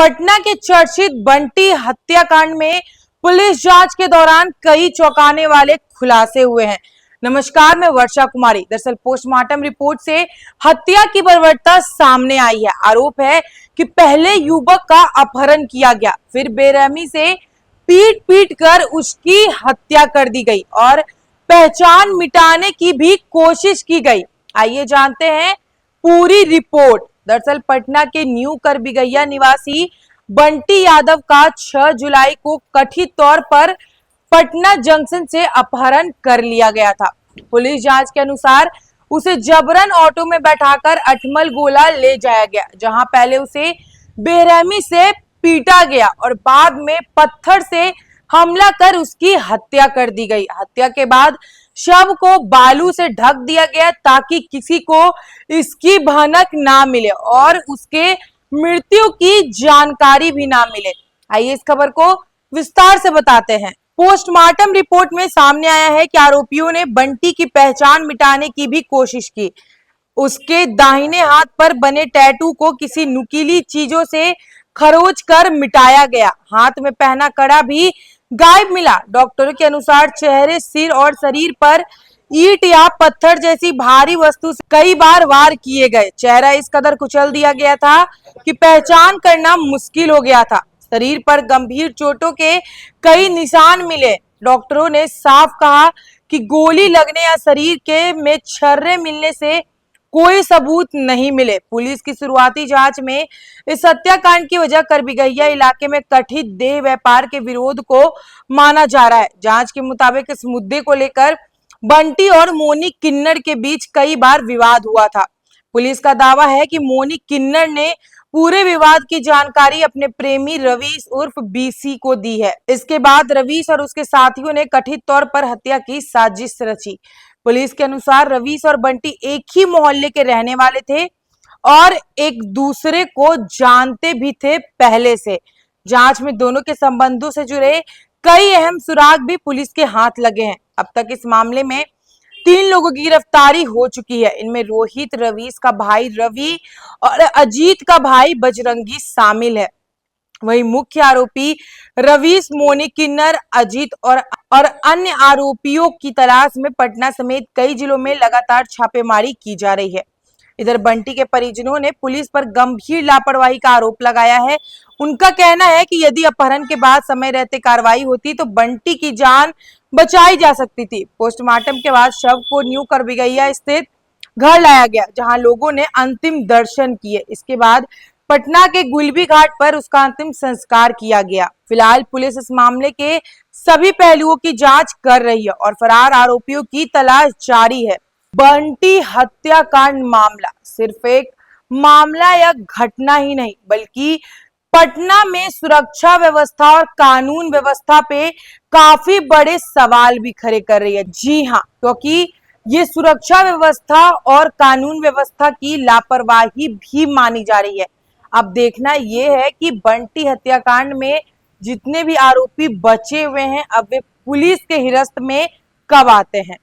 पटना के चर्चित बंटी हत्याकांड में पुलिस जांच के दौरान कई चौंकाने वाले खुलासे हुए हैं। नमस्कार, मैं वर्षा कुमारी। दरअसल पोस्टमार्टम रिपोर्ट से हत्या की बर्बरता सामने आई है। आरोप है कि पहले युवक का अपहरण किया गया, फिर बेरहमी से पीट पीट कर उसकी हत्या कर दी गई और पहचान मिटाने की भी कोशिश की गई। आइए जानते हैं पूरी रिपोर्ट। दरअसल पटना के न्यू करबिगैया निवासी बंटी यादव का 6 जुलाई को कथित तौर पर पटना जंक्शन से अपहरण कर लिया गया था। पुलिस जांच के अनुसार उसे जबरन ऑटो में बैठाकर अठमल गोला ले जाया गया, जहां पहले उसे बेरहमी से पीटा गया और बाद में पत्थर से हमला कर उसकी हत्या कर दी गई। हत्या के बाद शव को बालू से ढक दिया गया ताकि किसी को इसकी भनक ना मिले और उसके मृत्यु की जानकारी भी ना मिले। आइए इस खबर को विस्तार से बताते हैं। पोस्टमार्टम रिपोर्ट में सामने आया है कि आरोपियों ने बंटी की पहचान मिटाने की भी कोशिश की। उसके दाहिने हाथ पर बने टैटू को किसी नुकीली चीजों से खरोच कर मिटाया गया। हाथ में पहना कड़ा भी गायब मिला। डॉक्टरों के अनुसार चेहरे, सिर और शरीर पर ईंट या पत्थर जैसी भारी वस्तु से कई बार वार किए गए। चेहरा इस कदर कुचल दिया गया था कि पहचान करना मुश्किल हो गया था। शरीर पर गंभीर चोटों के कई निशान मिले। डॉक्टरों ने साफ कहा कि गोली लगने या शरीर के में छर्रे मिलने से कोई सबूत नहीं मिले। पुलिस की शुरुआती जांच में इस हत्याकांड की वजह करबिगैया इलाके में कथित देह व्यापार के विरोध को माना जा रहा है। जांच के मुताबिक इस मुद्दे को लेकर बंटी और मोनी किन्नर के बीच कई बार विवाद हुआ था। पुलिस का दावा है कि मोनी किन्नर ने पूरे विवाद की जानकारी अपने प्रेमी रवीश उर्फ बीसी को दी है। इसके बाद रवीश और उसके साथियों ने कथित तौर पर हत्या की साजिश रची। पुलिस के अनुसार रवीश और बंटी एक ही मोहल्ले के रहने वाले थे और एक दूसरे को जानते भी थे पहले से। जांच में दोनों के संबंधों से जुड़े कई अहम सुराग भी पुलिस के हाथ लगे हैं। अब तक इस मामले में 3 लोगों की गिरफ्तारी हो चुकी है। इनमें रोहित, रवीश का भाई रवि और अजीत का भाई बजरंगी शामिल है। वही मुख्य आरोपी रवीश, मोनी किन्नर, अजीत और अन्य आरोपियों की तलाश में पटना समेत कई जिलों में लगातार छापेमारी की जा रही है। इधर बंटी के परिजनों ने पुलिस पर गंभीर लापरवाही का आरोप लगाया है। उनका कहना है कि यदि अपहरण के बाद समय रहते कार्रवाई होती तो बंटी की जान बचाई जा सकती थी। पोस्टमार्टम के बाद शव को न्यू करबिगैया स्थित घर लाया गया, जहां लोगों ने अंतिम दर्शन किए। इसके बाद पटना के गुलबी घाट पर उसका अंतिम संस्कार किया गया। फिलहाल पुलिस इस मामले के सभी पहलुओं की जांच कर रही है और फरार आरोपियों की तलाश जारी है। बंटी हत्याकांड मामला सिर्फ एक मामला या घटना ही नहीं, बल्कि पटना में सुरक्षा व्यवस्था और कानून व्यवस्था पे काफी बड़े सवाल भी खड़े कर रही है। जी हाँ, क्योंकि ये सुरक्षा व्यवस्था और कानून व्यवस्था की लापरवाही भी मानी जा रही है। अब देखना ये है कि बंटी हत्याकांड में जितने भी आरोपी बचे हुए हैं, अब वे पुलिस के हिरासत में कब आते हैं।